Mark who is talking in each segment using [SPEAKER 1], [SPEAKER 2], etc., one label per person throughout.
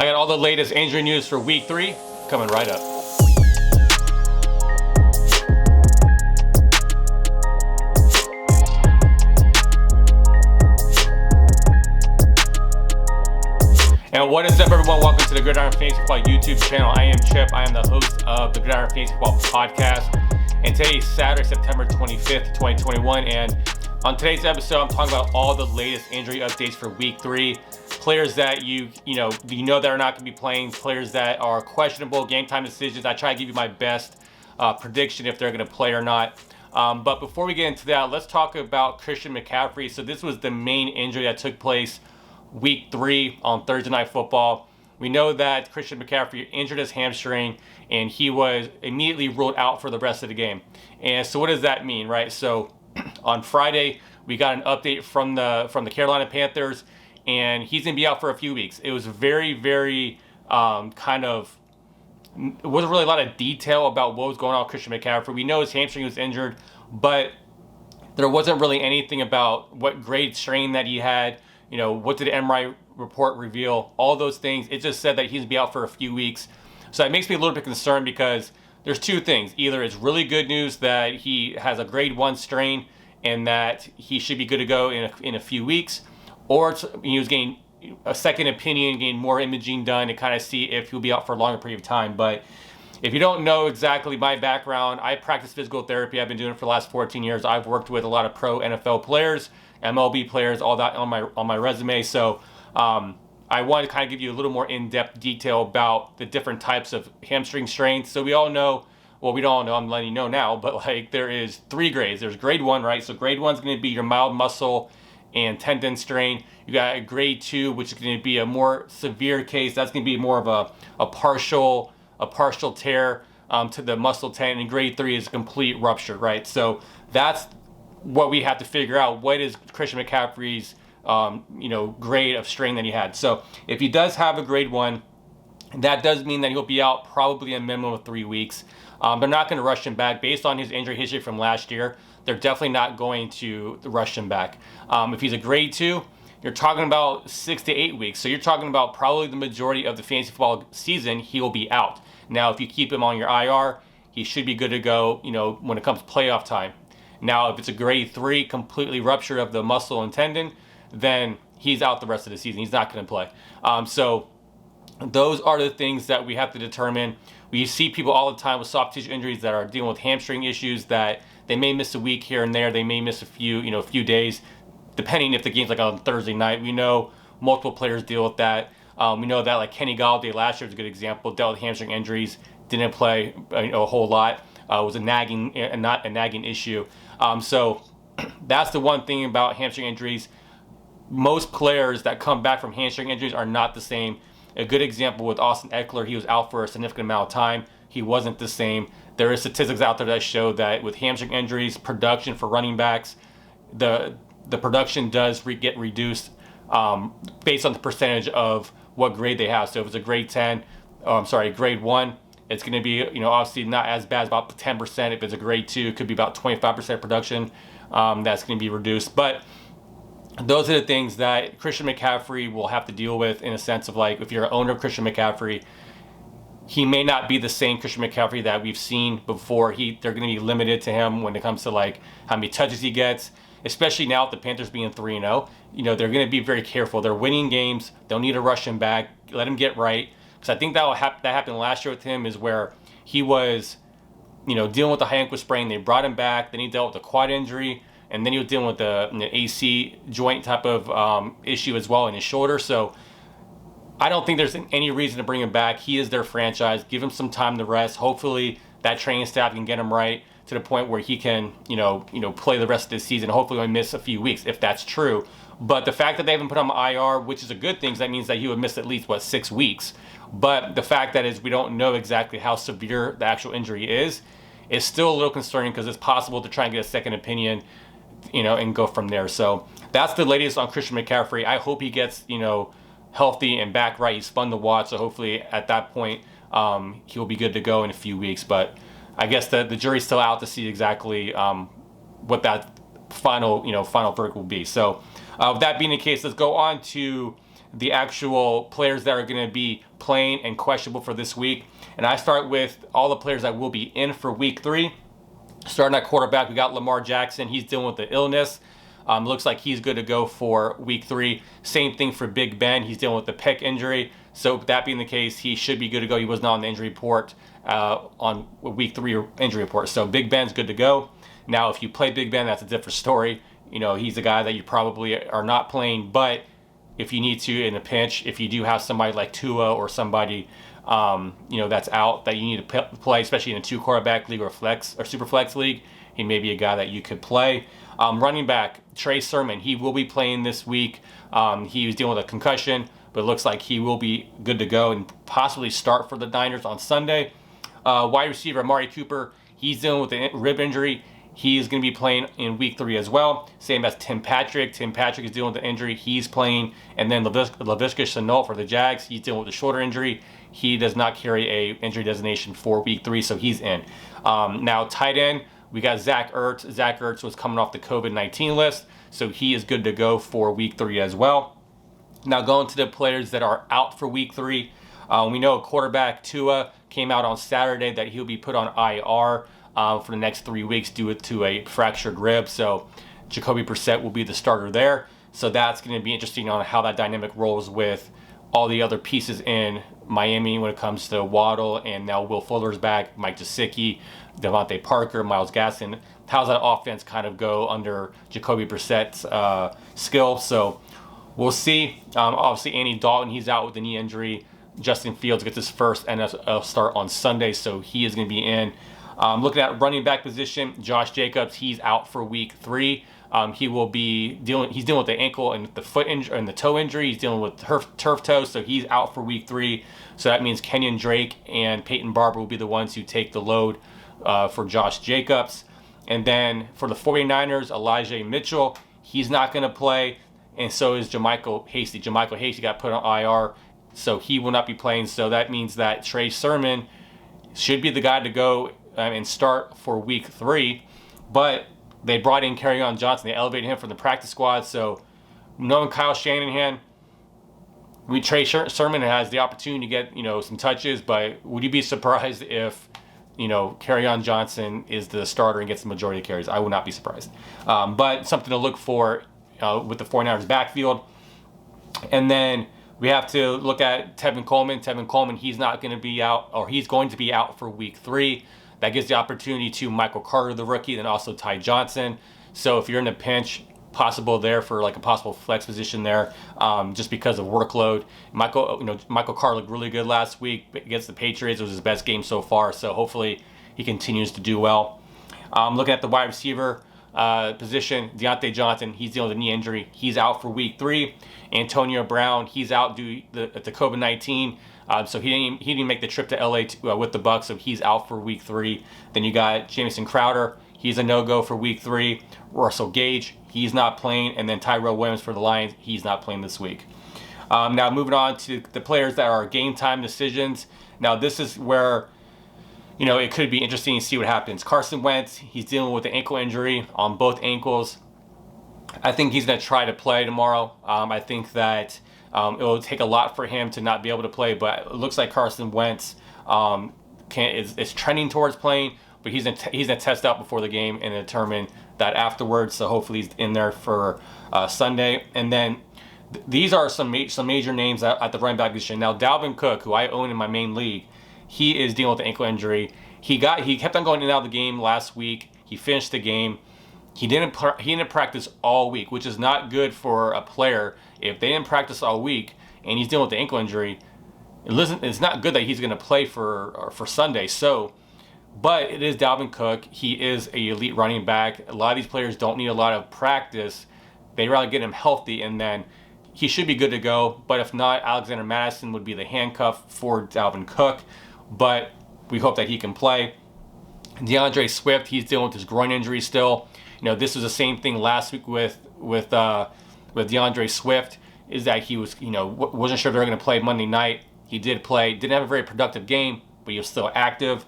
[SPEAKER 1] I got all the latest injury news for week 3 coming right up. And what is up, everyone? Welcome to the Gridiron Fantasy Football YouTube channel. I am Chip. I am the host of the Gridiron Fantasy Football podcast. And today is Saturday, September 25th, 2021. And on today's episode, I'm talking about all the latest injury updates for week 3. Players that you know that are not going to be playing, players that are questionable, game time decisions. I try to give you my best prediction if they're going to play or not. But before we get into that, let's talk about Christian McCaffrey. So this was the main injury that took place week 3 on Thursday Night Football. We know that Christian McCaffrey injured his hamstring and he was immediately ruled out for the rest of the game. And so what does that mean, right? So on Friday, we got an update from the Carolina Panthers, and he's going to be out for a few weeks. It was very, very it wasn't really a lot of detail about what was going on with Christian McCaffrey. We know his hamstring was injured, but there wasn't really anything about what grade strain that he had. You know, what did the MRI report reveal? All those things. It just said that he's going to be out for a few weeks. So it makes me a little bit concerned because there's two things. Either it's really good news that he has a grade 1 strain and that he should be good to go in a few weeks, or he was getting a second opinion, getting more imaging done to kind of see if he'll be out for a longer period of time. But if you don't know exactly my background, I practice physical therapy. I've been doing it for the last 14 years. I've worked with a lot of pro NFL players, MLB players, all that on my resume. So I want to kind of give you a little more in-depth detail about the different types of hamstring strains. So we all know, well, we don't all know, I'm letting you know now, but like there is 3 grades. There's grade 1, right? So grade 1 is going to be your mild muscle and tendon strain. You got a grade 2, which is going to be a more severe case. That's going to be more of a partial tear to the muscle tendon. And grade 3 is a complete rupture, right? So that's what we have to figure out. What is Christian McCaffrey's grade of strain that he had? So if he does have a grade 1, that does mean that he'll be out probably a minimum of 3 weeks. They're not going to rush him back based on his injury history from last year. They're definitely not going to rush him back. If he's a grade 2, you're talking about 6 to 8 weeks. So you're talking about probably the majority of the fantasy football season, he will be out. Now, if you keep him on your IR, he should be good to go, when it comes to playoff time. Now, if it's a grade 3, completely rupture of the muscle and tendon, then he's out the rest of the season. He's not going to play. So those are the things that we have to determine. We see people all the time with soft tissue injuries that are dealing with hamstring issues that they may miss a week here and there. They may miss a few days, depending if the game's like on Thursday night. We know multiple players deal with that. We know that like Kenny Galda last year is a good example. Dealt with hamstring injuries, didn't play a whole lot. Was not a nagging issue. So that's the one thing about hamstring injuries. Most players that come back from hamstring injuries are not the same. A good example with Austin Eckler, he was out for a significant amount of time. He wasn't the same. There is statistics out there that show that with hamstring injuries, production for running backs, the production does get reduced based on the percentage of what grade they have. So if it's a grade 1, it's going to be, obviously not as bad, about 10%. If it's a grade 2, it could be about 25% production that's going to be reduced. But those are the things that Christian McCaffrey will have to deal with, in a sense of like, if you're an owner of Christian McCaffrey, he may not be the same Christian McCaffrey that we've seen before. They're going to be limited to him when it comes to like how many touches he gets, especially now with the Panthers being 3-0. They're going to be very careful. They're winning games. They'll need to rush him back, let him get right. Because I think that happened last year with him, is where he was, dealing with the high ankle sprain. They brought him back. Then he dealt with a quad injury. And then he was dealing with the AC joint type of issue as well in his shoulder. So I don't think there's any reason to bring him back. He is their franchise. Give him some time to rest. Hopefully that training staff can get him right to the point where he can, play the rest of the season. Hopefully only miss a few weeks, if that's true. But the fact that they haven't put him on IR, which is a good thing, that means that he would miss at least, 6 weeks. But the fact that is we don't know exactly how severe the actual injury is still a little concerning, because it's possible to try and get a second opinion, and go from there. So that's the latest on Christian McCaffrey. I hope he gets, healthy and back right. He's fun to watch. So hopefully at that point, he'll be good to go in a few weeks. But I guess the jury's still out to see exactly what that final verdict will be. So with that being the case, let's go on to the actual players that are going to be playing and questionable for this week. And I start with all the players that will be in for week 3. Starting at quarterback, we got Lamar Jackson. He's dealing with the illness. Looks like he's good to go for week 3. Same thing for Big Ben. He's dealing with the pec injury. So that being the case, he should be good to go. He was not on the injury report on week 3 injury report. So Big Ben's good to go. Now, if you play Big Ben, that's a different story. He's a guy that you probably are not playing, but if you need to in a pinch, if you do have somebody like Tua or somebody, that's out that you need to play, especially in a 2 quarterback league or flex or super flex league, he may be a guy that you could play. Running back, Trey Sermon, he will be playing this week. He was dealing with a concussion, but it looks like he will be good to go and possibly start for the Niners on Sunday. Wide receiver, Amari Cooper, he's dealing with a rib injury. He is going to be playing in week 3 as well. Same as Tim Patrick. Tim Patrick is dealing with the injury. He's playing. And then Laviska Shenault for the Jags. He's dealing with a shoulder injury. He does not carry a injury designation for week 3, so he's in. Now, tight end, we got Zach Ertz. Zach Ertz was coming off the COVID-19 list, so he is good to go for week 3 as well. Now, going to the players that are out for week 3. We know quarterback Tua came out on Saturday that he'll be put on IR for the next 3 weeks due to a fractured rib. So Jacoby Brissett will be the starter there. So that's going to be interesting on how that dynamic rolls with all the other pieces in Miami when it comes to Waddle, and now Will Fuller's back, Mike Gesicki, Devontae Parker, Myles Gaskin. How's that offense kind of go under Jacoby Brissett's skill? So we'll see. Obviously, Andy Dalton, he's out with a knee injury. Justin Fields gets his first NFL start on Sunday, so he is going to be in. Looking at running back position, Josh Jacobs, he's out for week 3. He's dealing with the ankle and the foot injury and the toe injury. He's dealing with turf toe, so he's out for week 3. So that means Kenyon Drake and Peyton Barber will be the ones who take the load for Josh Jacobs. And then for the 49ers, Elijah Mitchell, he's not going to play, and so is JaMycal Hasty. JaMycal Hasty got put on IR, so he will not be playing. So that means that Trey Sermon should be the guy to go and start for week 3, but they brought in Kerryon Johnson. They elevated him from the practice squad. So knowing Kyle Shanahan, Trey Sermon has the opportunity to get some touches, but would you be surprised if Kerryon Johnson is the starter and gets the majority of carries? I would not be surprised. But something to look for with the 49ers backfield. And then we have to look at Tevin Coleman. Tevin Coleman, he's not going to be out, or he's going to be out for week 3. That gives the opportunity to Michael Carter, the rookie, and also Ty Johnson. So if you're in a pinch, possible there for like a possible flex position there, just because of workload. Michael Carter looked really good last week against the Patriots. It was his best game so far, so hopefully he continues to do well. Looking at the wide receiver position, Deontay Johnson, he's dealing with a knee injury. He's out for week 3. Antonio Brown, he's out due to the COVID-19. So he didn't make the trip to LA with the Bucs, so he's out for week 3. Then you got Jameson Crowder, he's a no-go for week 3. Russell Gage, he's not playing, and then Tyrell Williams for the Lions, he's not playing this week. Now moving on to the players that are game time decisions. Now this is where it could be interesting to see what happens. Carson Wentz, he's dealing with an ankle injury on both ankles. I think he's going to try to play tomorrow. I think that it will take a lot for him to not be able to play, but it looks like Carson Wentz is trending towards playing, but he's gonna test out before the game and determine that afterwards. So hopefully he's in there for Sunday. And then these are some major names at the running back position. Now Dalvin Cook, who I own in my main league, he is dealing with an ankle injury. He kept on going in and out of the game last week. He finished the game. He didn't practice all week, which is not good for a player. If they didn't practice all week and he's dealing with the ankle injury, it's not good that he's going to play for Sunday. So, but it is Dalvin Cook. He is an elite running back. A lot of these players don't need a lot of practice. They rather get him healthy, and then he should be good to go. But if not, Alexander Madison would be the handcuff for Dalvin Cook. But we hope that he can play. DeAndre Swift, he's dealing with his groin injury still. This was the same thing last week with DeAndre Swift, is that he was, wasn't sure if they were going to play Monday night. He did play, didn't have a very productive game, but he was still active.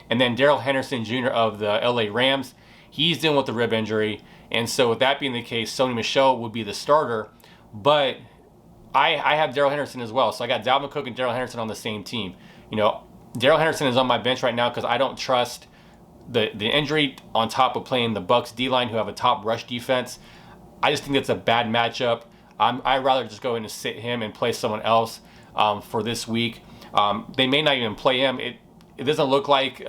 [SPEAKER 1] And then Darrell Henderson Jr. of the LA Rams, he's dealing with the rib injury. And so with that being the case, Sony Michel would be the starter. But I have Darrell Henderson as well. So I got Dalvin Cook and Darrell Henderson on the same team. Darrell Henderson is on my bench right now because I don't trust the injury on top of playing the Bucs D-line, who have a top rush defense. I just think that's a bad matchup. I'd rather just go in and sit him and play someone else for this week. They may not even play him. It doesn't look like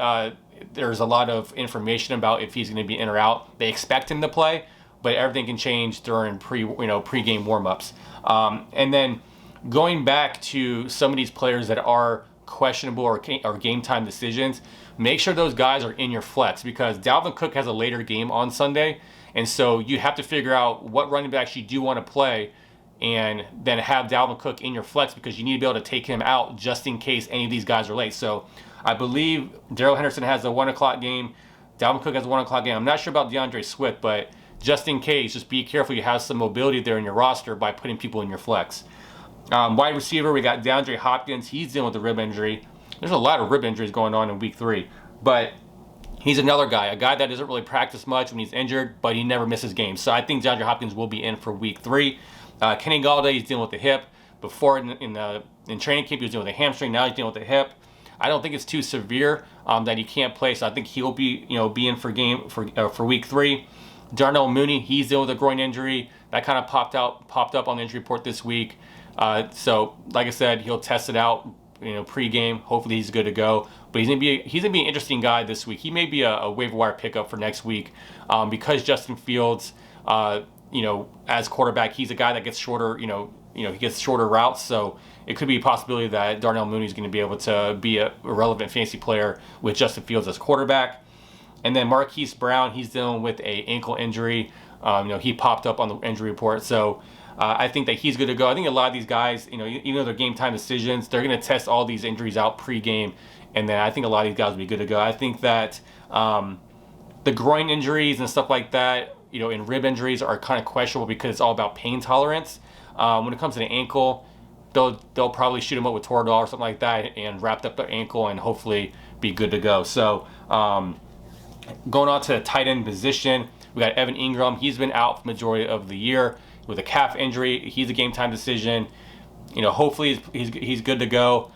[SPEAKER 1] there's a lot of information about if he's going to be in or out. They expect him to play, but everything can change during pre-game warm-ups. And then going back to some of these players that are questionable or game time decisions, make sure those guys are in your flex, because Dalvin Cook has a later game on Sunday, and so you have to figure out what running backs you do want to play and then have Dalvin Cook in your flex, because you need to be able to take him out just in case any of these guys are late. So I believe Darrell Henderson has a 1 o'clock game. Dalvin Cook has a 1 o'clock game. I'm not sure about DeAndre Swift, but just in case, just be careful you have some mobility there in your roster by putting people in your flex. Wide receiver, we got DeAndre Hopkins. He's dealing with a rib injury. There's a lot of rib injuries going on in week 3, but he's another guy, a guy that doesn't really practice much when he's injured, but he never misses games. So I think DeAndre Hopkins will be in for week 3. Kenny Galda, he's dealing with the hip. Before in training camp, he was dealing with a hamstring. Now he's dealing with the hip. I don't think it's too severe that he can't play. So I think he'll be in for week 3. Darnell Mooney, he's dealing with a groin injury that kind of popped up on the injury report this week. So like I said, he'll test it out, pre-game. Hopefully he's good to go. But he's gonna be an interesting guy this week. He may be a waiver wire pickup for next week because Justin Fields, as quarterback, he's a guy that gets shorter. He gets shorter routes. So it could be a possibility that Darnell Mooney is going to be able to be a relevant fantasy player with Justin Fields as quarterback. And then Marquis Brown, he's dealing with a ankle injury. He popped up on the injury report. So I think that he's good to go. I think a lot of these guys, even though they're game time decisions, they're going to test all these injuries out pre-game. And then I think a lot of these guys will be good to go. I think that the groin injuries and stuff like that, and rib injuries are kind of questionable because it's all about pain tolerance. When it comes to the ankle, they'll probably shoot him up with Toradol or something like that and wrapped up their ankle and hopefully be good to go. So going on to the tight end position, we got Evan Ingram. He's been out for the majority of the year with a calf injury. He's a game time decision. Hopefully he's good to go.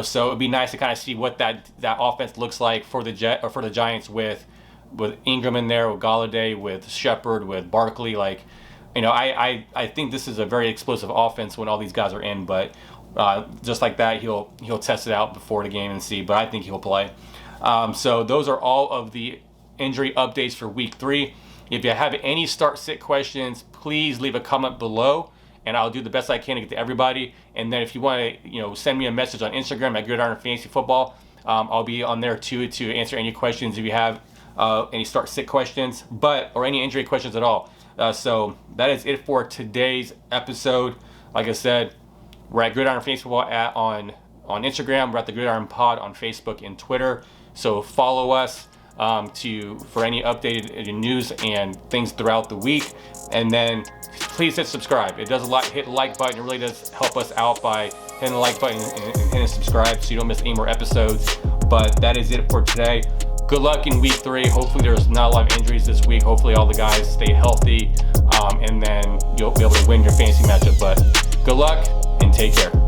[SPEAKER 1] So it'd be nice to kind of see what that offense looks like for the Giants with Ingram in there, with Galda, with Shepard, with Barkley. I think this is a very explosive offense when all these guys are in. But just like that, he'll test it out before the game and see. But I think he'll play. So those are all of the injury updates for week 3. If you have any start-sit questions, please leave a comment below, and I'll do the best I can to get to everybody. And then if you want to, send me a message on Instagram at Gridiron Fantasy Football, I'll be on there too to answer any questions if you have any start-sit questions, or any injury questions at all. So that is it for today's episode. Like I said, we're at Gridiron Fantasy Football on Instagram. We're at the Gridiron Pod on Facebook and Twitter. So follow us for any updated news and things throughout the week. And then please hit subscribe. It does a lot. Hit the like button. It really does help us out by hitting the like button and hitting subscribe so you don't miss any more episodes. But that is it for today. Good luck in week 3. Hopefully there's not a lot of injuries this week. Hopefully all the guys stay healthy, and then you'll be able to win your fantasy matchup. But good luck and take care.